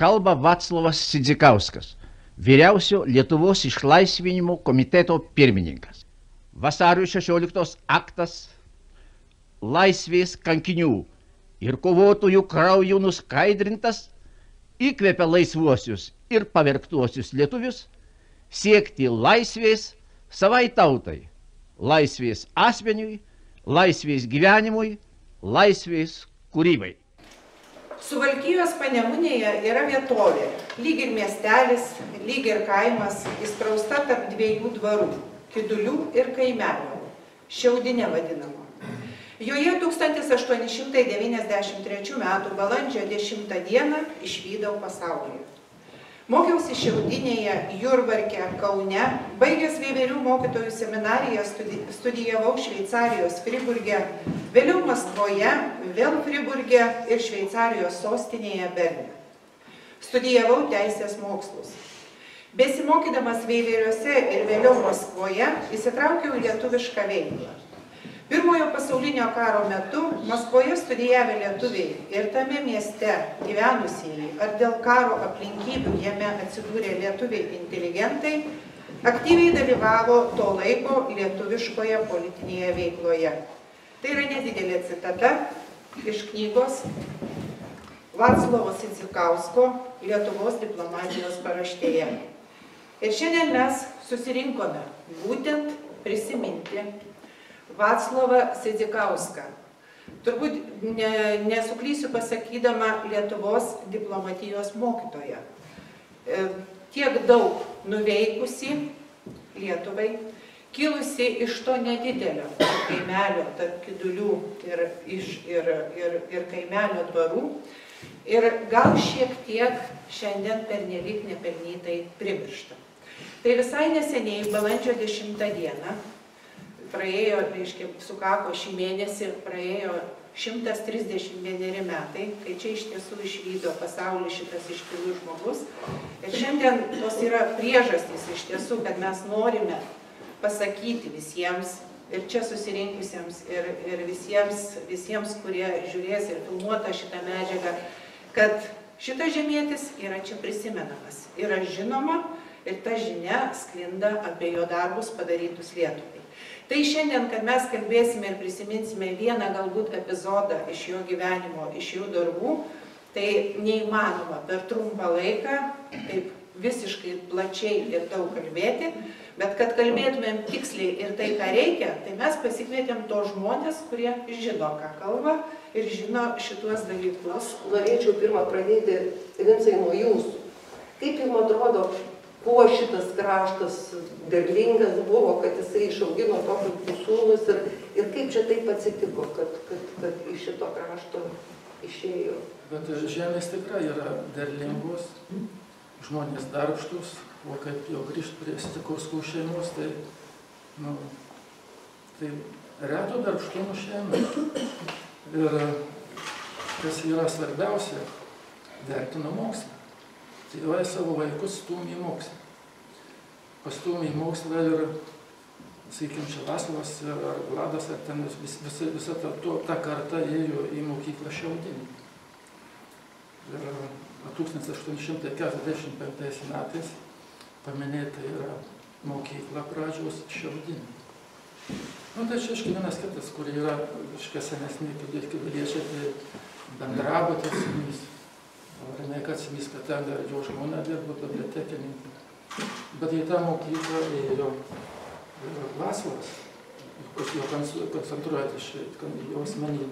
kalba Vaclovas Sidzikauskas, vyriausio Lietuvos išlaisvinimo komiteto pirmininkas. Vasario 16 aktas laisvės kankinių ir kovotojų krauju nuskaidrintas įkvepia laisvuosius ir pavergtuosius lietuvius siekti laisvės savai tautai, laisvės asmeniui, laisvės gyvenimui, laisvės kūrybai. Suvalkijos Panemunėje yra vietovė, lyg ir miestelis, lyg ir kaimas, įsprausta tarp dviejų dvarų – Kidulių ir Kaimelio, Šiaudinė vadinama. Joje 1893 m. balandžio 10 dieną išvydau pasaulį. Mokiausi Šiaudinėje, Jurbarke, Kaune, baigęs Veiverių mokytojų seminariją studijavau Šveicarijos Friburge, vėliau Maskvoje, vėl Friburge ir Šveicarijos sostinėje Berne. Studijavau teisės mokslus. Besimokydamas Veiveriuose ir vėliau Maskvoje įsitraukiau į lietuvišką veiklą. Pirmojo pasaulinio karo metu Maskvoje studijavę lietuviai ir tame mieste gyvenusieji ar dėl karo aplinkybių jame atsidūrė lietuviai inteligentai, aktyviai dalyvavo to laiko lietuviškoje politinėje veikloje. Tai yra nedidelė citata iš knygos Vaclovo Sidzikausko Lietuvos diplomatijos paraštėje. Ir šiandien mes susirinkome būtent prisiminti Vaclovą Sidzikauską. Turbūt nesuklysiu pasakydama Lietuvos diplomatijos mokytoją. Tiek daug nuveikusi Lietuvai, kilusi iš to nedidelio kaimelio, tarp Kidulių ir Kaimelio dvarų. Ir gal šiek tiek šiandien pernelyg nepelnytai primiršta. Tai visai neseniai, balandžio 10 dieną, praėjo, reiškia, sukako šį mėnesį, praėjo 131 metai, kai čia iš tiesų išvydo pasaulį šitas iškilus žmogus. Ir šiandien tos yra priežastys iš tiesų, kad mes norime pasakyti visiems, ir čia susirinkusiems, ir visiems, kurie žiūrės ir filmuota šitą medžiagą, kad šitas žemietis yra čia prisimenamas, yra žinoma ir ta žinia sklinda apie jo darbus padarytus Lietuvai. Tai šiandien, kad mes kalbėsime ir prisiminsime vieną galbūt epizodą iš jo gyvenimo, iš jo darbų, tai neįmanoma per trumpą laiką taip visiškai plačiai ir daug kalbėti, bet kad kalbėtumėm tiksliai ir tai, ką reikia, tai mes pasikvietėm to žmonės, kurie žino, ką kalba ir žino šituos dalykus. Norėčiau pirmą pradėti, Vincai, nuo jūsų. Kaip jums atrodo, kuo šitas kraštas derlingas buvo, kad jisai išaugino tokius sūnus ir kaip čia taip atsitiko, kad iš šito krašto išėjo? Bet žemės tikrai yra derlingos, žmonės darbštus, o kaip jau grįžt prie Sidzikauskų šeimos, tai reto darbštumų šeima. Ir kas yra svarbiausia, vertino mokslą. Tėvai savo vaikus stūmė į mokslą. Pastūmė į mokslą ir, sakykim, čia Vaclovas ar Vladas, ar ten visa ta karta ėjo į mokyklą Šiaudinį. Ir 1845 metais paminėta yra mokykla pradžios Šiaudinį. Tai čia vienas kitas, kur yra senesni piliečiai, tai bendrabutis Simys. Renai Simys, kad ten dar jo žmona dirbo bibliotekininkų. Bet į tą mokyklą ėjo Vaclovas, jo koncentruoti jo asmenybę.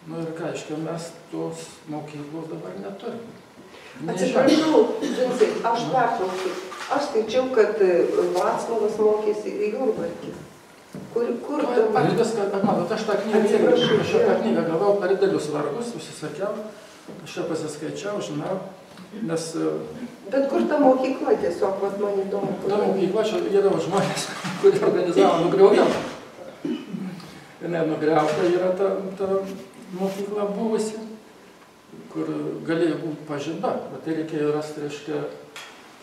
Ir ką, mes tos mokyklos dabar neturime. Atsiprašau, Vincai, aš pertrauksiu. Aš skaičiau, kad Vaclovas mokėsi į Jurbarke. Kur tu? Matot, aš tą knygą gavau per didelius vargus, užsisakiau, aš čia pasiskaičiau, žinau, nes... Bet kur ta mokykla tiesiog, man įdomu? Ta mokykla, čia yra žmonės, kurie organizavo nugriaujimą. Ir nugriauta yra ta mokykla buvusi, kur galėjo būti pažyba, bet tai reikėjo rasti, reiškia,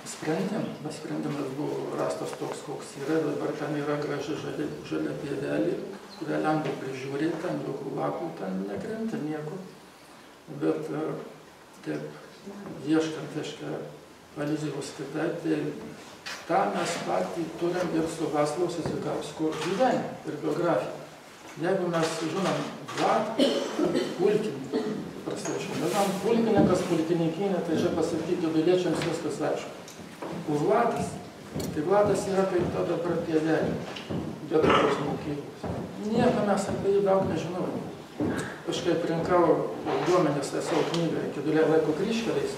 sprendimą. Sprendimas buvo rastas toks, koks yra. Dabar ten yra graži žalia pievelė, kurią lengva prižiūrėti, ten jokių lapų ten nekrenta nieko. Bet taip ieškant, reiškia, Alizijaus kitaip, tai tą mes patį turim ir su Vaclovu Sidzikausku gyvenimą ir biografiją. Jeigu mes žinom Vladą, pulkininką, prastai žinom, pulkininkas, pulkininkinė, tai čia pasakyti duliečiams viskas aišku. O Vladas, tai Vladas yra kaip to dabar pievelė, Lietuvos mokyklos. Nieko mes apie jį daug nežinojom. Kažkaip rinkau duomenis savo knygą iki Dulė laiko kryžkeliais.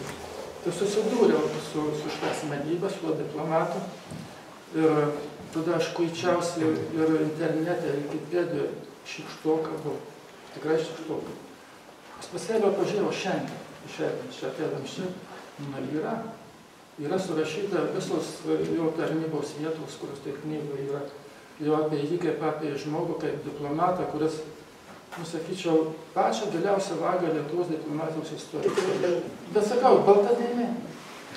Tai susidūriau su šitą asmenybę, su diplomatu. Ir tada aš kuičiausi ir internete, ir Wikipedijoje šikštoką buvau. Tikrai šikštoką. Aš pasėliau, pažiūrėjau šiandien, čia atėdams čia, yra surašyta visos jo tarnybos vietos, kurios tai knygoje yra. Jo apie jį kaip apie žmogų, kaip diplomatą, kuris, sakyčiau, pačią giliausią vagą Lietuvos diplomatijos istorijos. Bet sakau, balta dėmė.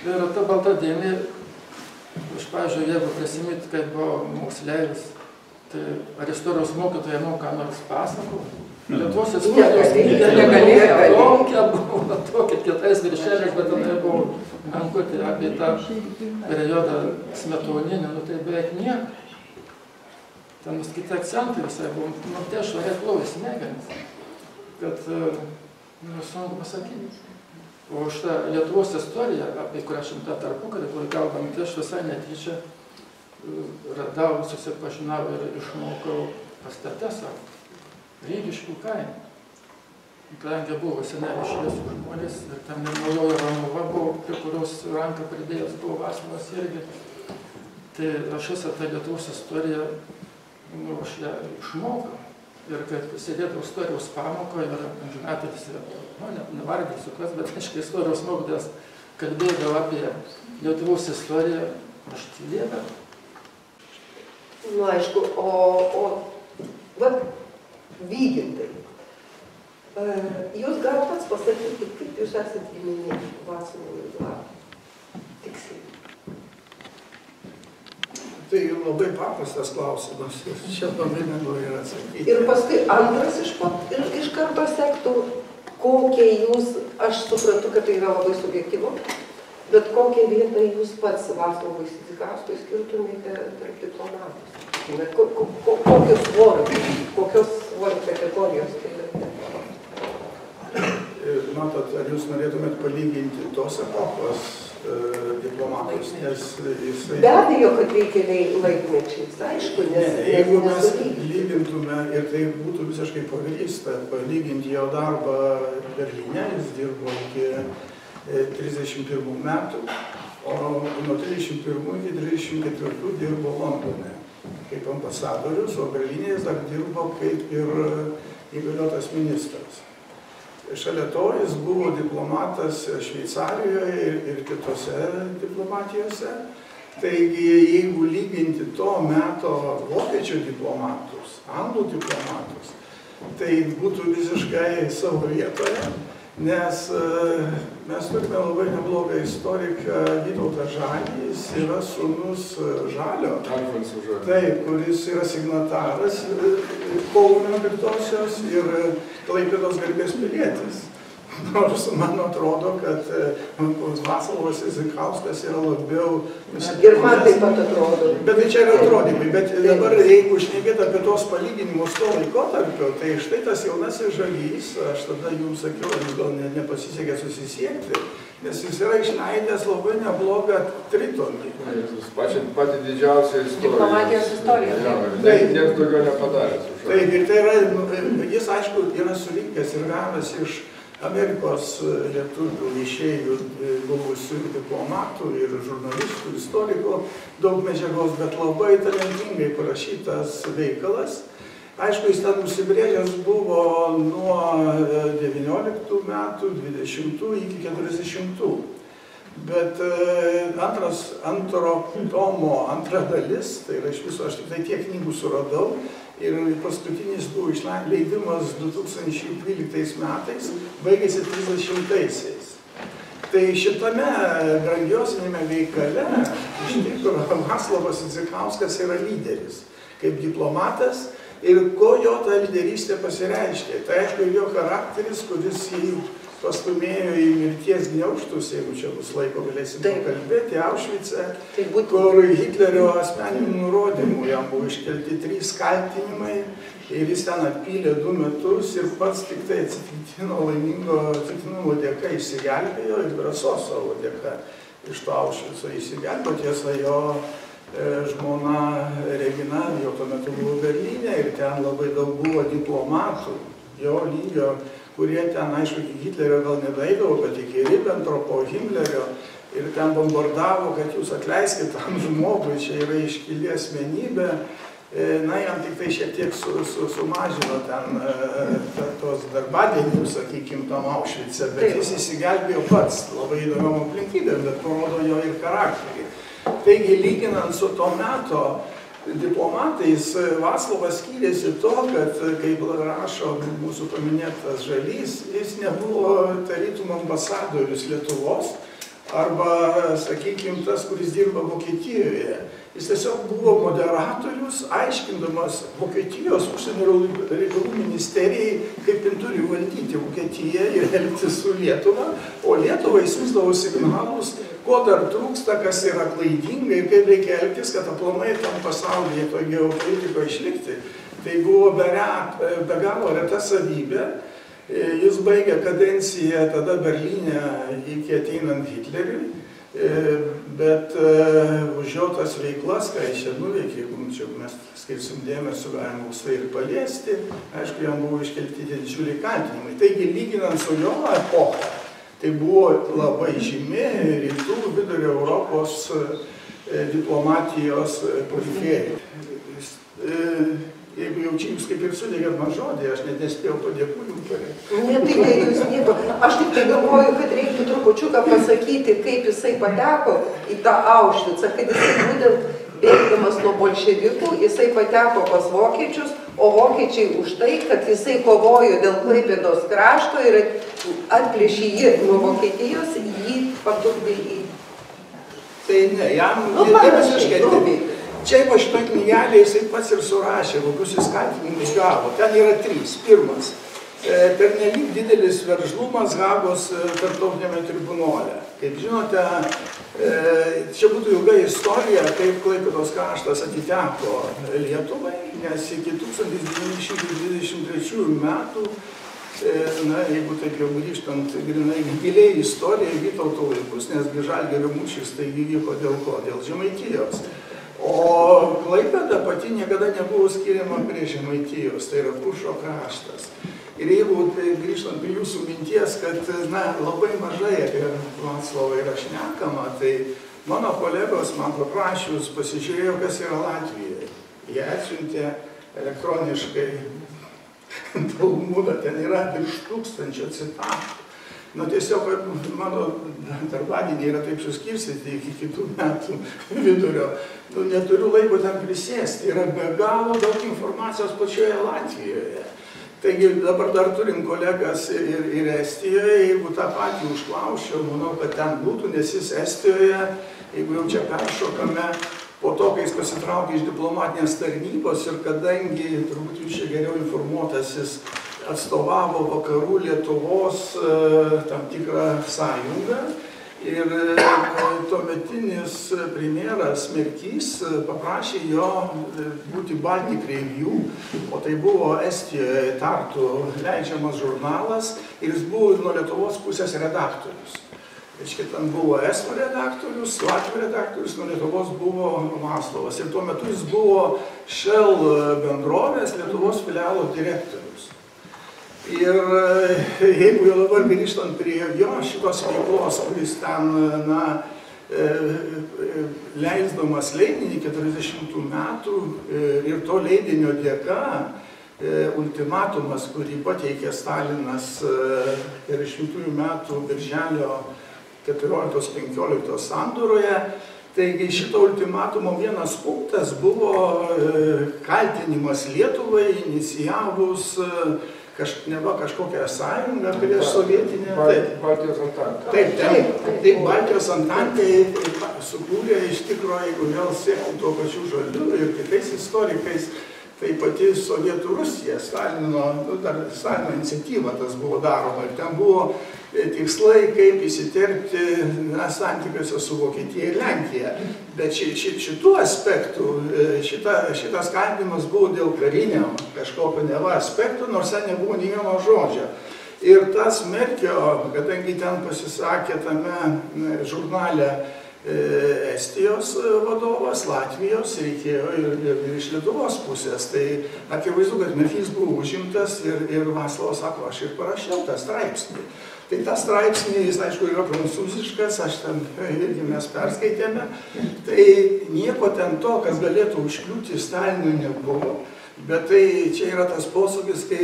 Ir ta balta dėmė, aš, pavyzdžiui, jeigu prisimint, kaip buvo moksleivis, tai ar istorijos mokytoja ką nors pasako, Lietuvos istorijos knyga tokia buvo, tokia kitais viršeliais, bet tada buvo menkutė apie tą periodą smetoninį, tai beveik nieko. Ten kiti akcentai visai buvo, tai aš reiklovai smegenis, kad, sunku pasakyti. O šitą Lietuvos istoriją, apie kurią šimtą tarpukarį, kur kalbam, tai aš visai netyčia radau, susipažinau ir išmokau pastate savo, Rygiškių kaime. Kadangi buvo seneliai šviesų žmonės, ir ten ir naujoji Romuva buvo, prie kurios ranką pridėjęs buvo Vaclovas irgi. Tai aš visą tą Lietuvos istoriją, aš ją išmokau. Ir kad sėdėdavau istorijos pamokoje ir amžinatelis, nevardysiu kas, bet aiškiai istorijos mokytojas kalbėdavo apie Lietuvos istoriją, aš tylėdavau. Aišku, o Vygintai, jūs gal pats pasakyti, kaip jūs esate giminė Vaclovui ir Vladui? Tiksliai. Tai labai paprastas klausimas, čia labai lengva yra atsakyti. Ir paskui antras iš karto sektų, kokią jūs, aš suprantu, kad tai yra labai subjektyvu, bet kokią vietą jūs pats Vaclovui Sidzikauskui skirtumėte tarp diplomatus? Kokios svorio kategorijos tai yra? Matot, ar jūs norėtumėt palyginti tos epochos diplomatus, nes jisai... Be abejo, kad reikia laikmečiais, aišku, nes... Jeigu mes lygintume, ir tai būtų visiškai pagrįsta, palyginti jo darbą Berlyne, jis dirbo iki 31 metų, o nuo 31 iki 34 dirbo Londone kaip ambasadorius, o Berlyne jis dar dirbo kaip ir įgaliotas ministras. Šalia to jis buvo diplomatas Šveicarijoje ir kitose diplomatijose. Taigi, jeigu lyginti to meto vokiečių diplomatus, anglų diplomatus, tai būtų visiškai savo vietoje, nes mes turime labai neblogą istoriką Vytautą Žalį, jis yra sūnus Žalio, taip, kuris yra signataras kovo 11-osios ir Klaipėdos garbės pilietis. Nors man atrodo, kad Vaclovas Sidzikauskas yra labiau... Ir man taip pat atrodo. Bet tai čia yra atrodymai. Bet dabar, jeigu šnekėt apie tos palyginimus to laikotarpio, tai štai tas jaunasis Žalys, aš tada jums sakiau, jis gal nepasisekė susisiekti, nes jis yra išleidęs labai neblogą tritomį. Pati didžiausia istorija. Diplomatijos istorija. Niekas daugiau nepadarė. Taip, ir tai yra, jis aišku yra surinkęs ir gavęs iš Amerikos lietuvių išėjų buvusių diplomatų ir žurnalistų, istorikų daug medžiagos, bet labai talentingai parašytas veikalas. Aišku, jis ten nusibrėžęs buvo nuo 19 metų, 20 iki 40. Bet antro tomo antra dalis, tai yra iš viso, aš tik tai tiek knygų suradau, ir paskutinis buvo išleidimas 2012 metais, baigėsi 30-aisiais. Tai šitame grandiosinėme veikale iš tikrųjų Vaclovas Sidzikauskas yra lyderis, kaip diplomatas, ir ko jo ta lyderystė pasireiškė. Tai aišku, jo charakteris, kuris jį pastumėjo į mirties gniaužtus, jeigu čia bus laiko galėsim pakalbėti, Aušvice, kur Hitlerio asmeninių nurodymų jam buvo iškelti 3 kaltinimai ir jis ten atpylė 2 metus ir pats tik tai atsitiktinumo dėka išsigelbėjo ir drąsos savo dėka iš to Aušvico išsigelbėjo. Tiesa, jo žmona Regina jau tuo metu buvo Berlyne ir ten labai daug buvo diplomatų, jo lygio, kurie ten, aišku, iki Hitlerio gal nedaidavo, bet iki Ribbentropo, Himmlerio ir ten bombardavo, kad jūs atleiskit tam žmogui, čia yra iškili asmenybė. Na, jam tik tai šiek tiek sumažino ten tos darbadienius, sakykim, tam Aušvice, bet jis įsigelbėjo pats, labai įdomiom aplinkybėm, bet parodo jo ir charakterį. Taigi, lyginant su to meto diplomatais, Vaclovas skyrėsi to, kad, kaip rašo mūsų paminėtas Žalys, jis nebuvo tarytum ambasadorius Lietuvos arba, sakykime, tas, kuris dirba Vokietijoje. Jis tiesiog buvo moderatorius, aiškindamas Vokietijos užsienio reikalų ministerijai, kaip jin turi valdyti Vokietiją ir elgtis su Lietuva, o Lietuvai siųsdavo signalus, ko dar trūksta, kas yra klaidinga ir kaip reikia elgtis, kad aplamai tam pasaulyje to geopolitiko išlikti. Tai buvo be galo reta savybė. Jis baigė kadenciją tada Berlyne iki ateinant Hitleriui, bet už jo tas veiklas, ką jis čia nuveikė, jeigu čia mes skirsim dėmesio, galima už tai ir paliesti, aišku, jam buvo iškelti didžiuliai kaltinimai. Taigi, lyginant su jo epocha, tai buvo labai žymi rytų vidurio Europos diplomatijos korifėjai. Jeigu jau čia jūs kaip ir sudėgėt man žodį, aš net nespėjau padėkų jums parėti. Ne, tai ne, jūs nieko. Aš tik tai galvoju, kad reiktų trupučiuką pasakyti, kaip jisai pateko į tą Aušvicą, kad jisai būtent bėgdamas nuo bolševikų, jisai pateko pas vokiečius, o vokiečiai už tai, kad jisai kovojo dėl Klaipėdos krašto ir atplėšė jį nuo Vokietijos, jį patupdė į... Tai ne, jam visiškai... Čia va šitoj knygelėje jisai pats ir surašė, kokius jis kaltinimus gavo. Ten yra 3. Pirmas, pernelyg didelis veržlumas Hagos tarptautiniame tribunole. Kaip žinote, čia būtų ilga istorija, kaip Klaipėdos kraštas atiteko Lietuvai, nes iki 1923 metų, na, jeigu taip jau grįžtant grinai giliai istoriją Vytauto laikus, nes Žalgirio mūšis tai įvyko dėl ko? Dėl Žemaitijos. O Klaipėda pati niekada nebuvo skiriama prie Žemaitijos, tai yra Kuršo kraštas. Ir jeigu grįžtant prie jūsų minties, kad na, labai mažai apie Vaclovą yra šnekama, tai mano kolegos man paprašius pasižiūrėjo, kas yra Latvijoje. Jie atsiuntė elektroniškai Talmudą, ten yra virš 1000 citatų. Nu, tiesiog mano darbadieniai yra taip suskirstyti iki kitų metų vidurio. Nu, neturiu laiko ten prisėsti, yra be galo daug informacijos pačioje Latvijoje. Taigi dabar dar turim kolegas ir Estijoje, jeigu tą patį užklausčiau, manau, kad ten būtų, nes jis Estijoje, jeigu jau čia peršokame, po to, kai jis pasitraukė iš diplomatinės tarnybos ir kadangi, turbūt jūs čia geriau informuotas, jis atstovavo vakarų Lietuvos tam tikrą sąjungą ir tuometinis premjeras Merkys paprašė jo būti Baltic Review, o tai buvo Estijoje Tartu leidžiamas žurnalas ir jis buvo nuo Lietuvos pusės redaktorius. Reiškia, ten buvo estų redaktorius, latvių redaktorius, nuo Lietuvos buvo Vaclovas ir tuo metu jis buvo Shell bendrovės Lietuvos filialo direktorius. Ir jeigu jau dabar grįžtant prie jo šitos veiklos, kuris ten, na, leisdamas leidinį 40 metų ir to leidinio dėka, ultimatumas, kurį pateikė Stalinas 40 metų birželio 14-15 sandūroje, taigi šito ultimatumo vienas punktas buvo kaltinimas Lietuvai inicijavus neva kažkokią sąjungą prieš sovietinę... Baltijos antantę. Taip, Baltijos antantė sukūrė iš tikro, jeigu vėl siekti tuo pačiu Žaliu ir kitais istorikais, tai pati Sovietų Rusija, Stalino iniciatyva tas buvo daroma. Ir ten buvo tikslai, kaip įsiterpti santykiuose su Vokietija ir Lenkija. Bet šitų aspektų, šitas kaltinimas buvo dėl karinio kažkokio neva aspektų, nors ten nebuvo nei vieno žodžio. Ir tas Merkio, kadangi ten pasisakė tame žurnale Estijos vadovas, Latvijos, reikėjo ir iš Lietuvos pusės. Tai akivaizdu, kad Merkys buvo užimtas ir Vaclovas sako, aš ir parašiau tą straipsnį. Tai tas straipsnį, jis aišku yra prancūziškas, aš ten irgi mes perskaitėme. Tai nieko ten to, kas galėtų užkliūti Stalinui, nebuvo. Bet tai čia yra tas posakis, kai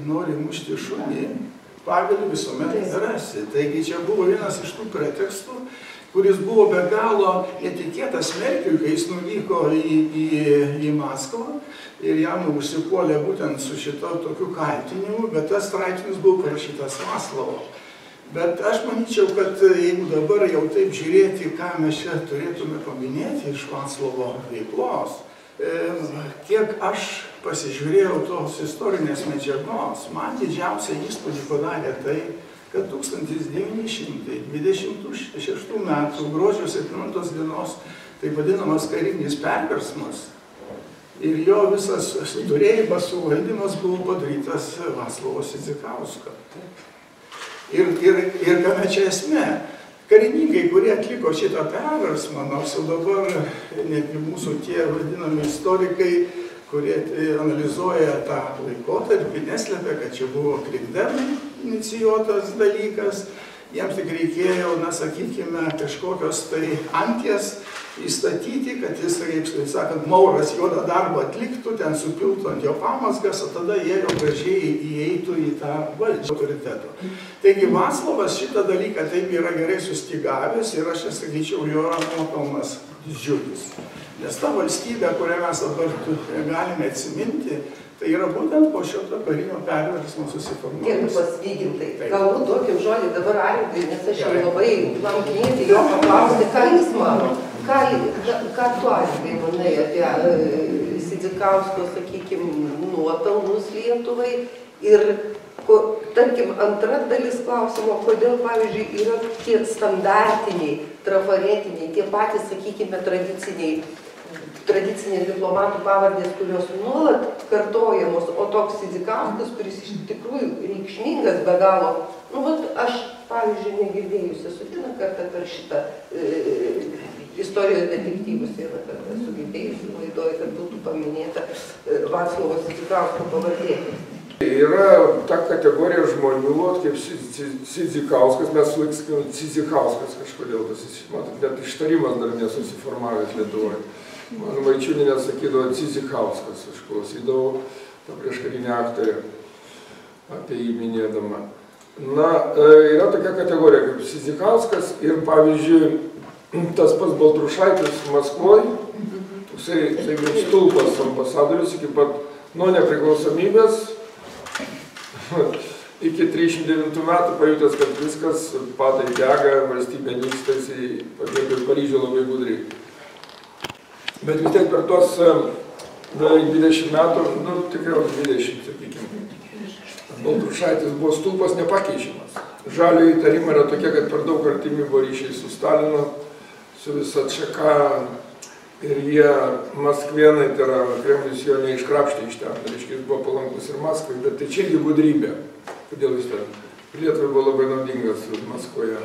nori mušti šunį, pagalį visuomet rasi. Taigi čia buvo vienas iš tų pretekstų, kuris buvo be galo netikėtas Merkiui, kai jis nuvyko į Maskvą ir jam užsipuolė būtent su šito tokiu kaltinimu, bet tas straipsnis buvo parašytas Vaclovo. Bet aš manyčiau, kad jeigu dabar jau taip žiūrėti, ką mes čia turėtume paminėti iš Vaclovo veiklos, kiek aš pasižiūrėjau tos istorinės medžiagos, man didžiausią įspūdį padarė tai, kad 1926 metų gruodžio 7 dienos taip vadinamas karinis perversmas ir jo visas turėjimas, suvaldymas buvo padarytas Vaclovo Sidzikausko. Ir kame čia esmė? Karininkai, kurie atliko šitą perversmą, nors jau dabar netgi mūsų tie vadinami istorikai, kurie analizuoja tą laikotarpį, neslepia, kad čia buvo krikdemai inicijuotas dalykas, jiems tik reikėjo, na, sakykime, kažkokios tai anties įstatyti, kad jis, kaip sakant, Mauras juodą darbą atliktų, ten supiltų ant jo pamasgas, o tada jie jau gražiai įeitų į tą valdžią autoriteto. Taigi Vaclovas šitą dalyką taip yra gerai sustigavęs ir aš sakyčiau, jo yra nuopelnas didžiulis. Nes ta valstybė, kurią mes dabar galime atsiminti, tai yra būtent po šito karinio perversmo susiformavimas. Gerbiamas Vygintai, galbūt duokim žodį dabar Arvydui, nes aš jau labai lankinėti jo paklausti, ką jis mano, ką tu Arvydai manai apie Sidzikausko, sakykime, nuopelnus Lietuvai ir, tarkim, antra dalis klausimo, kodėl, pavyzdžiui, yra tie standartiniai, trafaretiniai, tie patys, sakykime, tradicinės diplomatų pavardės, kurios nuolat kartojamos, o toks Sidzikauskas, kuris iš tikrųjų reikšmingas be galo. Nu, vat, aš, pavyzdžiui, negirdėjusi, esu vieną kartą per šitą istorijos detektyvus, vieną kartą esu girdėjusi laidoje, kad būtų paminėta Vaclovo Sidzikausko pavardė. Yra ta kategorija žmonių, kaip Sidzikauskas, mes laiksime Sidzikauskas kažkodėl, matot, net ištarimas dar nesusiformavęs Lietuvoje. Man Vaičiūninė sakydavo Sidzikauskas, aš klausydavau tą prieškarinę aktorę apie jį minėdama. Na, yra tokia kategorija kaip Sidzikauskas ir, pavyzdžiui, tas pats Baltrušaitis Maskvoje, toksai stulpas ambasadorius iki pat nuo nepriklausomybės, iki 39 metų pajutęs, kad viskas padai dega, valstybė nyksta, jisai pabėgo į Paryžių labai gudriai. Bet vis tiek per tos 20 metų, nu tikriau 20, sakykime, Baltrušaitis buvo stulpas nepakeičiamas. Žalio įtarimai yra tokie, kad per daug artimi buvo ryšiai su Stalinu, su visa Čeka ir jie Maskvėnai, tai yra Kremlius jo neiškrapštė iš ten, reiškia, jis buvo palankus ir Maskvai, bet tai čia irgi gudrybė, kodėl jis ten Lietuvai buvo labai naudingas Maskvoje.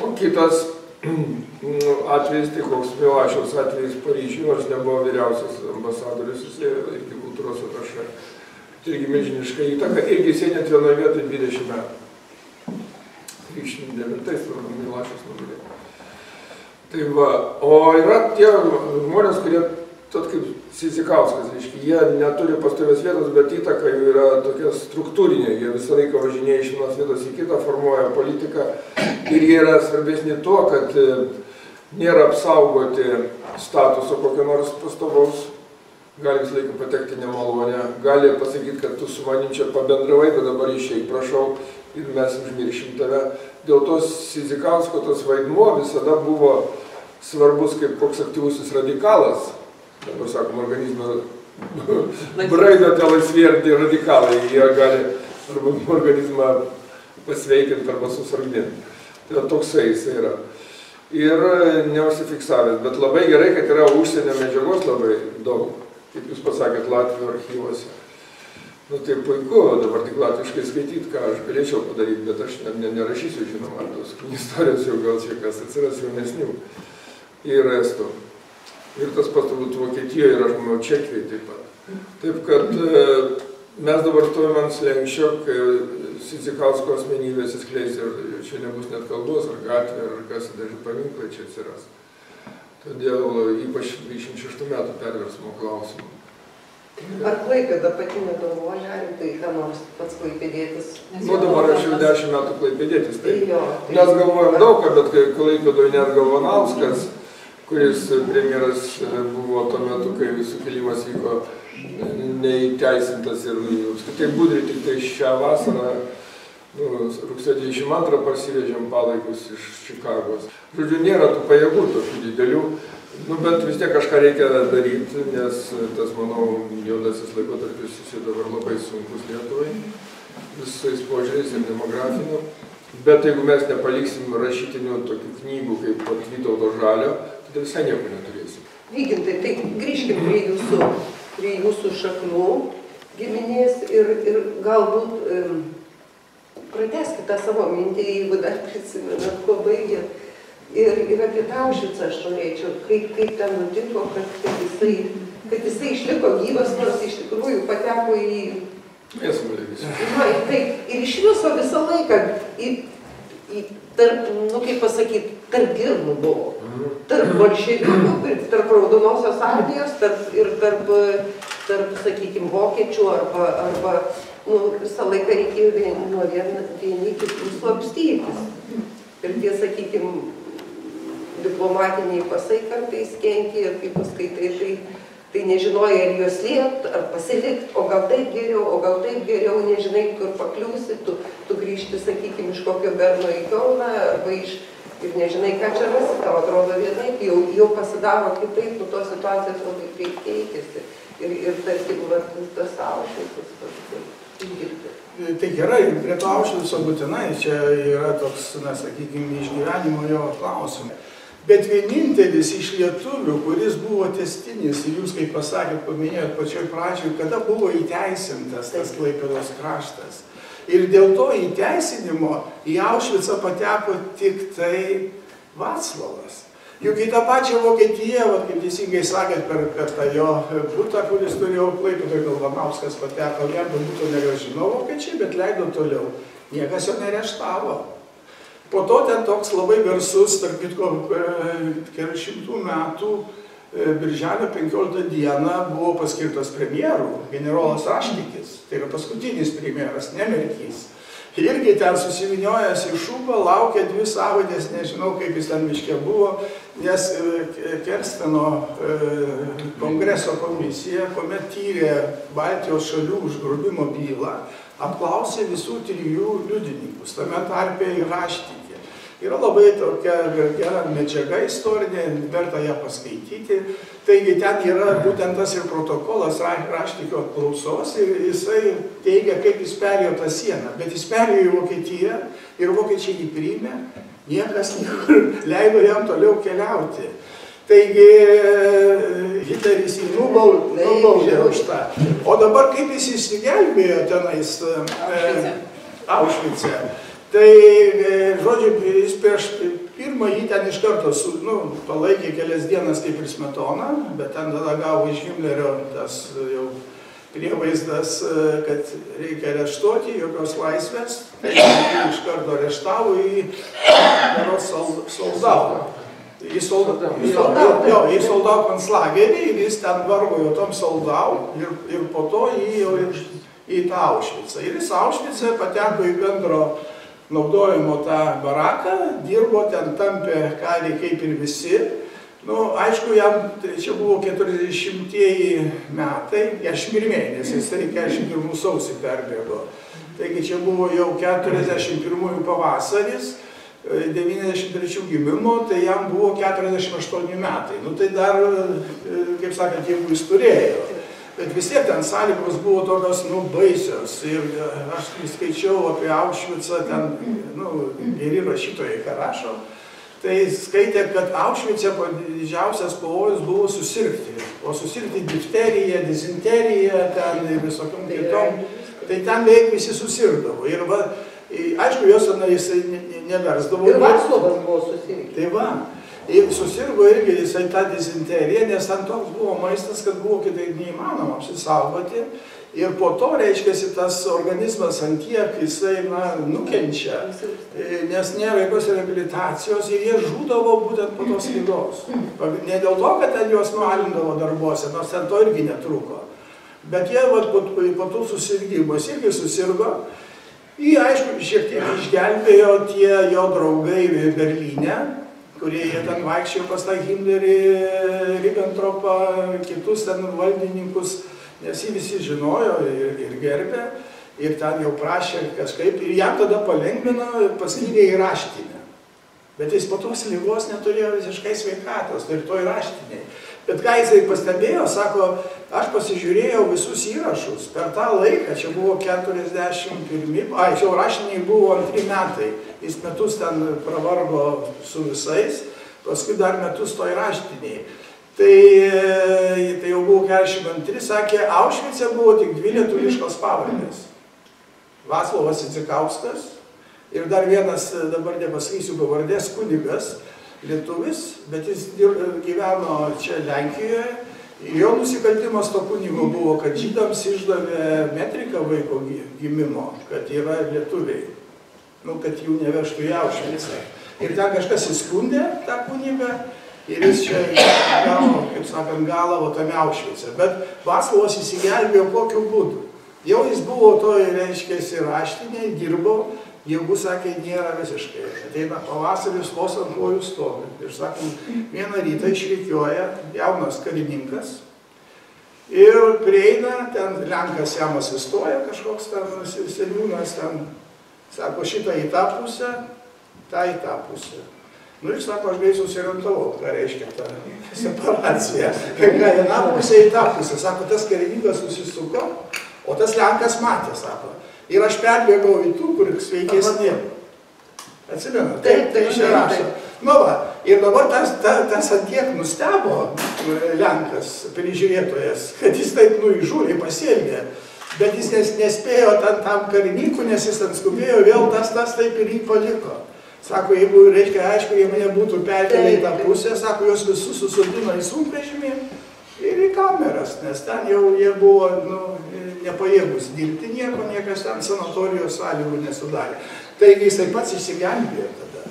O kitas atvejis, tai koks Milašiaus atvejis Paryžiuje, nors nebuvo vyriausias ambasadorius, jis irgi kultūros atašė. Tai irgi milžiniška įtaka, irgi sėdėt vienoje vietoje 20 metų. 39-ais Milašiaus nugalėjo. Tai va, o yra tie žmonės, kurie, tot kaip Sidzikauskas, reiškia, jie neturi pastovios vietos, bet įtaka jų yra tokia struktūrinė, jie visą laiką važinėja iš vienos vietos į kitą, formuoja politiką ir jie yra svarbesni tuo, kad nėra apsaugoti statuso kokio nors pastovaus, gali visą laiką patekti nemalonę, gali pasakyti, kad tu su manim čia pabendravai, bet dabar išeik, prašau, ir mes užmiršim tave. Dėl to Sidzikausko tas vaidmuo visada buvo svarbus kaip koks aktyvusis radikalas. Dabar sakom, organizmą braido tie laisvėrti radikalai, jie gali arba organizmą pasveikinti arba susargdinti. Tai toksai jisai yra. Ir neužsifiksavęs, bet labai gerai, kad yra užsienio medžiagos labai daug, kaip jūs pasakėt, Latvijos archyvose. Nu tai puiku, dabar tik latviškai skaityti, ką aš galėčiau padaryti, bet aš nerašysiu, žinoma, tos istorijos jau gal čia kas atsiras jaunesnių ir estų. Ir tas pats turbūt Vokietijoje ir aš manau Čekijoje taip pat. Taip kad mes dabar stovime ant slenksčio, kai Sidzikausko asmenybės įskleis ir čia nebus net kalbos ar gatvė ar kas, daži paminklai čia atsiras. Todėl ypač 26 metų perversmo klausimų. Ar Klaipėda pati negalvoja, ar tai ką nors pats klaipėdėtis? Nu dabar aš jau 10 metų klaipėdėtis, taip. Tai Mes galvojam daug ką, bet Klaipėdoje net Galvanauskas, kuris premjeras buvo tuo metu, kai sukilimas vyko, neįteisintas ir tai budriai tik tai šią vasarą, rugsėjo 22 parsivežėm palaikus iš Čikagos. Žodžiu, nėra tų pajėgų tokių didelių, bet vis tiek kažką reikia daryti, nes tas, manau, juodasis laikotarpis jis dabar labai sunkus Lietuvai, visais požiūriais ir demografiniu. Bet jeigu mes nepaliksim rašytinių tokių knygų kaip Vytauto Žalio, tai visai nieko neturėsim. Vygintai, tai grįžkim prie jūsų šaknų giminės ir galbūt pratęskite tą savo mintį, jeigu dar prisimenat, kuo baigėt. Ir apie tą Aušvicą aš norėčiau, kaip ten nutiko, kad jisai išliko gyvas, nors iš tikrųjų pateko į... Ir iš viso visą laiką, kaip pasakyti, tarp girnų buvo. Tarp bolševikų, tarp Raudonosios armijos ir tarp, sakykime, vokiečių arba visą laiką reikėjo nuo vieni kitų slapstytis. Ir tie, sakykime, diplomatiniai pasai kartais kenkė ir kai paskaitai, tai nežinojai, ar juos liekt, ar pasilikt, o gal taip geriau, nežinai, kur pakliūsi, tu grįžti, sakykime, iš kokio Berno į Kauną, arba ir nežinai, ką čia rasi, tau atrodo vienaip, jau pasidaro kitaip, tos situacijos labai greit keičiasi. Ir tarkim, tas Aušvicas išgirti. Tai gerai, prie to Aušvico būtinai, čia yra toks, sakykime, išgyvenimo jo klausimai. Bet vienintelis iš lietuvių, kuris buvo tęstinis, ir jūs, kaip pasakėt, paminėjot pačioj pradžioj, kada buvo įteisintas tas Klaipėdos kraštas. Ir dėl to įteisinimo į Aušvicą pateko tik tai Vaclavas. Juk į tą pačią Vokietiją, kaip teisingai sakėt, per tą jo butą, kuris turėjo Klaipėdoje, Galvanauskas pateko, jam būtų negrąžino vokiečiai, bet leido toliau. Niekas jo nereštavo. Po to ten toks labai garsus, tarp kitko, kelių metų, birželio 15 dieną buvo paskirtas premjeru, generolas Raštikis, tai yra paskutinis premjeras, Nemerkys. Irgi ten susiviniojęs į šūbą, laukė 2 savaitės, nežinau, kaip jis ten miške buvo, nes Kersteno kongreso komisija, kuomet tyrė Baltijos šalių užgrobimo bylą, apklausė visų 3 liudininkus, tame tarpe ir Raštikį. Yra labai tokia gera medžiaga istorinė, verta ją paskaityti. Taigi ten yra būtent tas ir protokolas Raštikio apklausos ir jisai teigia, kaip jis perėjo tą sieną. Bet jis perėjo į Vokietiją ir vokiečiai jį priėmė, niekas niekur leido jam toliau keliauti. Taigi Hitleris jį nubaudė už tą. O dabar kaip jis išsigelbėjo tenais Aušvice. Tai, žodžiu, jis prieš pirmąjį ten iš karto palaikė kelias dienas kaip ir Smetona, bet ten tada gavo iš Himlerio tas jau prievaizdas, kad reikia areštuoti, jokios laisvės. Tai iš karto areštavo į Soldau. Į Soldau konclagerį ir jis ten vargo jau tom Soldau ir po to į tą Aušvicą. Ir jis Aušvice pateko į bendro naudojimo tą baraką, dirbo ten, tampė karį kaip ir visi. Aišku, jam čia buvo 40-ieji metai, 41, nes jis 41 sausį perbėgo. Taigi čia buvo jau 41 pavasaris, 93 gimimo, tai jam buvo 48 metai. Tai dar, kaip sakant, jeigu jis turėjo. Bet vis tiek ten sąlygos buvo tokios, baisios. Ir aš skaičiau apie Aušvicą, ten, geri rašytojai, ką rašo. Tai skaitė, kad Aušvice didžiausias pavojus buvo susirgti. O susirgti difteriją, dizenteriją, ten ir visokiom kitom. Tai ten beveik visi susirgdavo. Ir aišku, jos jisai neversdavo. Ir Vaclovas buvo susirgti. Tai va. Ir susirgo irgi jisai tą dizenteriją, nes ten toks buvo maistas, kad buvo kitaip neįmanoma apsisaugoti. Ir po to, reiškia, tas organizmas ant tiek jisai, nukenčia, nes nėra jokios reabilitacijos ir jie žūdavo būtent po tos ligos. Ne dėl to, kad ten juos nualindavo darbuose, nors ten to irgi netruko. Bet jie po tų susirgymus irgi susirgo. Jį, aišku, šiek tiek išgelbėjo tie jo draugai Berlyne, kurie jie ten vaikščiojo pas tą Himmlerį, Ribbentropą, kitus ten valdininkus, nes jį visi žinojo ir gerbė, ir ten jau prašė kažkaip, ir jam tada palengvino, paskyrė į raštinę. Bet jis po tos ligos neturėjo visiškai sveikatos, tai ir toj raštiniai. Bet ką jisai pastebėjo, sako, aš pasižiūrėjau visus įrašus, per tą laiką, čia buvo 41, čia raštiniai buvo 2 metai, jis metus ten pravargo su visais, paskui dar metus toj raštiniai. Tai jau buvo 42, sakė, Aušvice buvo tik 2 lietuviškos pavardės. Vaclovas Sidzikauskas ir dar vienas, dabar nepasakysiu pavardės, kunigas, lietuvis, bet jis gyveno čia Lenkijoje. Jo nusikaltimas to kunigo buvo, kad žydams išdavė metriką vaiko gimimo, kad yra lietuviai, kad jų nevežtų į Aušvicą. Ir ten kažkas įskundė tą kunigą ir jis čia gavo, kaip sakant, galavo tame Aušvice. Bet Vaclovas įsigelbėjo kokiu būdu. Jau jis buvo to, reiškia, raštiniai, dirbo, jėgų, sakė, nėra visiškai. Ateina pavasaris, vos ant kojų stovi. Ir, sakom, vieną rytą išrikiuoja jaunas karininkas ir prieina, ten Lenkas jam asistuoja, kažkoks ten seniūnas, ten, sako, šitą į tą pusę, tą į tą pusę. Ir sako, aš bei susirientavau, ką reiškia ta separacija. Kai vieną pusę į tą pusę, sako, tas karininkas susisuko, o tas Lenkas matė, sako. Ir aš perbėgau į tų, kur sveikesnė. Atsimenu, tai čia rašo. Ir dabar tas antiek nustebo Lenkas, prižiūrėtojas, kad jis taip įžūliai pasielgė. Bet jis nespėjo tam karininkų, nes jis ten skubėjo, vėl tas taip ir jį paliko. Sako, jeigu, reiškia, aišku, jie mane būtų perkelę į tą pusę, sako, jos visus susodino į sunkvežimį ir į kameras, nes ten jau jie buvo, nepajėgus dirbti nieko, niekas ten sanatorijos sąlygų nesudarė. Taigi jisai pats išsigelbėjo tada.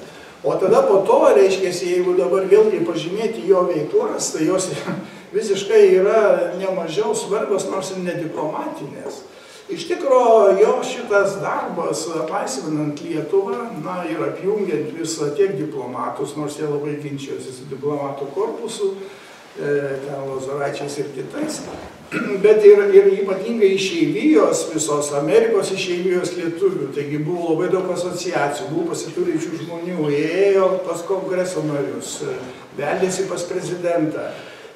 O tada po to, reiškia, jeigu dabar vėlgi pažymėti jo veiklas, tai jos visiškai yra nemažiau svarbios, nors ir nediplomatinės. Iš tikro, jo šitas darbas, atlaisvinant Lietuvą, ir apjungiant visą tiek diplomatus, nors jie labai ginčijosi su diplomatų korpusu, ten Lozoraičiais ir kitais, bet ir ypatingai išeivijos, visos Amerikos išeivijos lietuvių, taigi buvo labai daug asociacijų, buvo pasiturinčių žmonių, ėjo pas kongreso narius, beldėsi pas prezidentą.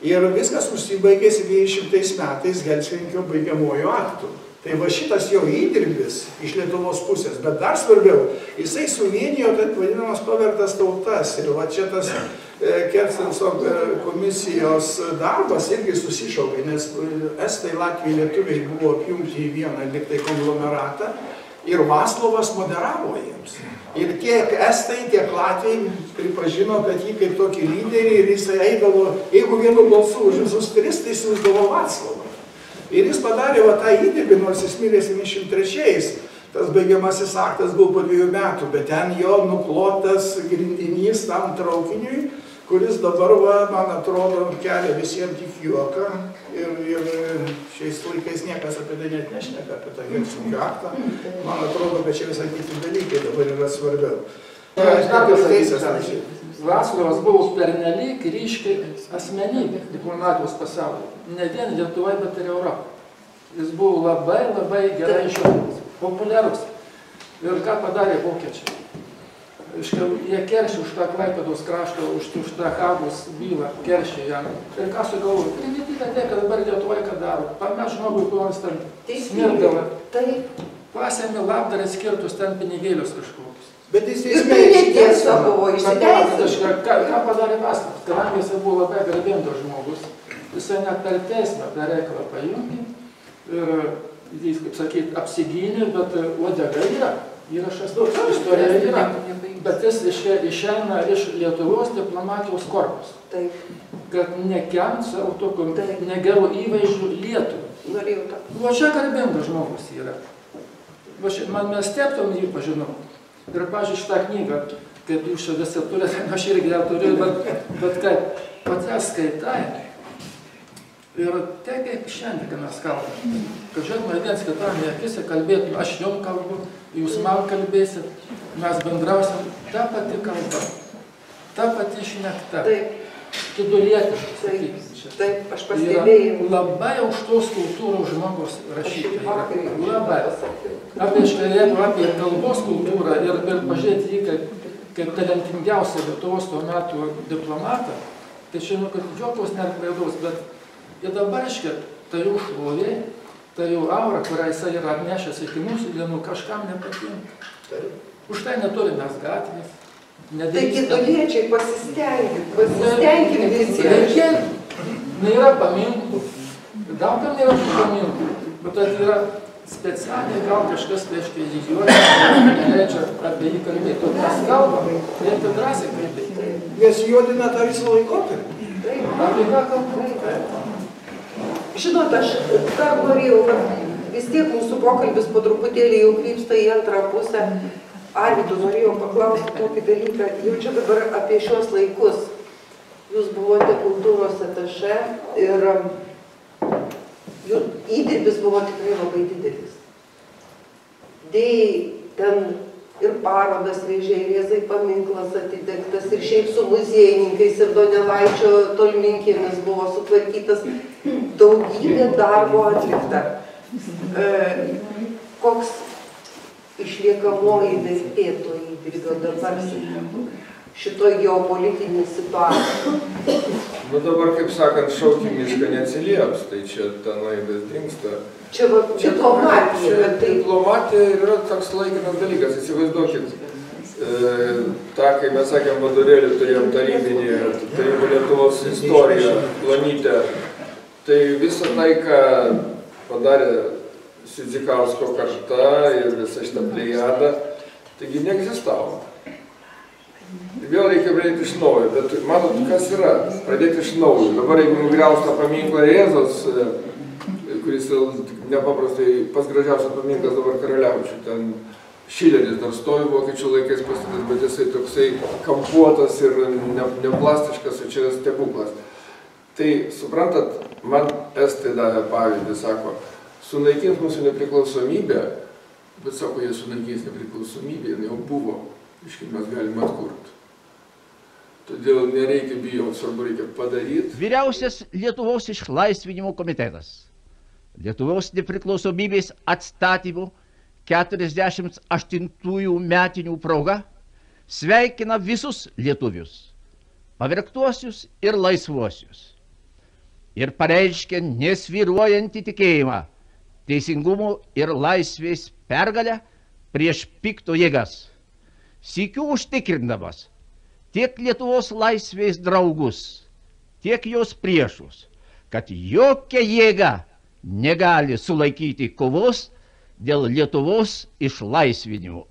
Ir viskas užsibaigė 70 metais Helsinkio baigiamuoju aktu. Tai va šitas jo įdirbis iš Lietuvos pusės, bet dar svarbiau, jisai suvienijo taip vadinamas pavertas tautas. Ir va čia tas Kerstenso komisijos darbas irgi susišaukė, nes estai, latviai, lietuviai buvo apjungti į vieną liktai konglomeratą ir Vaclovas moderavo jiems. Ir tiek estai, tiek latviai pripažino, kad jį kaip tokį lyderį ir jisai eidavo, jeigu vienu balsu už visus 3, tai siųsdavo Vaclovą. Ir jis padarė tą įdirbį, nors jis mirė 73-ais, tas baigiamasis aktas buvo po 2 metų, bet ten jo nuklotas grindinys tam traukiniui, kuris dabar, man atrodo, kelia visiems tik juoką. Ir šiais laikais niekas apie tai net nešneka, apie tą Helsinkio aktą. Man atrodo, kad čia visai kiti dalykai dabar yra svarbiau. Vaclovas buvo pernelyg ryškiai asmenybė diplomatijos pasaulyje. Ne vien Lietuvoje, bet ir Europoje. Jis buvo labai gerai žinomas, populiarus. Ir ką padarė vokiečiai? jie keršė už tą Klaipėdos kraštą, už tą Hagos bylą, keršė jam. Ir ką sugalvojo? Primityvė tai, kad dabar Lietuvoje ką daro. Pames žmogui, kuris ten smirdavo. Pasėmė labdarą skirtus ten pinigėlius kažkokius. Bet jis ir tai netiesa buvo, išsiteisino. Ką padarė Maskvas? Kadangi jisai buvo labai garbingas žmogus, jisai net per teismą tą reikalą pajungė ir jis, kaip sakyti, apsigynė, bet uodega yra. Įrašas istorija yra. Bet jis išeina iš Lietuvos diplomatijos korpuso. Kad nekemt savo tokių negerų įvaizdžių Lietuvą. Norėjau tą. O čia garbingas žmogus yra. Mes tėptom jį pažinau. Ir, pažiūrėjau, šitą knygą, kaip jūs čia visi turite, aš irgi ją turiu, bet kaip pat ją skaitai. Ir tai kaip šiandien, kai mes kalbame. Kad žiūrėtume viens kitam į akis ir kalbėtume, aš jums kalbu, jūs man kalbėsit, mes bendrausim, ta pati kalba, ta pati šnekta. Kidulietiškas, sakykim čia. Taip, aš pastebėjau. Labai aukštos kultūros žmogus rašytojai. Labai. Apie kalbos kultūrą ir pažiūrėti jį kaip talentingiausią Lietuvos tuo metu diplomatą. Tai čia, kad jokios nerklaidos, bet ir dabar, tai jau šlovė, tai jau aura, kurią jisai yra atnešęs iki mūsų dienų, kažkam nepatinka. Už tai neturime mes gatvės. Tai kituliečiai pasistengim visi. Nėra paminklų, daugam nėra paminklų, bet tai yra specialiai gal kažkas reiškia įjuoti, neleidžia apie jį kalbėti. O mes kalbam, reikia drąsiai kalbėti. Nes juodina tą visą laikotarpį. Apie ką kalbam? Žinot, aš dar norėjau, vis tiek mūsų pokalbis po truputėlį jau krypsta į antrą pusę. Arvydu, norėjau paklausti tokį dalyką, jau čia dabar apie šios laikus. Jūs buvote kultūros atašė ir įdirbis buvo tikrai labai didelis. Dėjai ten ir parodas vežė, ir Rėzai paminklas atidengtas, ir šiaip su muziejininkais, ir Donelaičio tolminkėmis buvo sutvarkytas. Daugybė darbo atlikta. Koks išliekamoji vertė to įdirbio dabar šitoj geopolitinį situaciją? Nu dabar, kaip sakant, šaukį mišką neatsilieps, tai čia tenai vis dingsta. Čia diplomatija. Diplomatija yra toks laikinas dalykas, įsivaizduokit. Ta, kai mes sakėm vadovėlį, turėjom tarybinį Lietuvos istoriją, planytę, tai visą tai, ką padarė Sidzikausko karta ir visa šitą plejada, taigi neegzistavo. Vėl reikia pradėti iš naujo, bet matot, kas yra, pradėti iš naujo. Dabar jeigu nugriaus tą paminklą Rėzos, kuris nepaprastai pats gražiausias paminklas dabar Karaliaučiui, ten Šileris dar stovi vokiečių laikais pastatytas, bet jisai toksai kampuotas ir neplastiškas, o čia yra stebuklas. Tai, suprantat, man estai davė pavyzdį, sako, sunaikins mūsų nepriklausomybę, bet sako, jie sunaikins nepriklausomybę, jinai jau buvo, iškai mes galime atkurti. Todėl nereikia bijoti, svarbu reikia padaryti. Vyriausias Lietuvos išlaisvinimo komitetas Lietuvos nepriklausomybės atstatymų 48 metinių proga sveikina visus lietuvius, pavergtuosius ir laisvuosius, ir pareiškia nesvyruojantį tikėjimą teisingumo ir laisvės pergalę prieš pikto jėgas, sykiu užtikrindamas tiek Lietuvos laisvės draugus, tiek jos priešus, kad jokia jėga negali sulaikyti kovos dėl Lietuvos išlaisvinimo.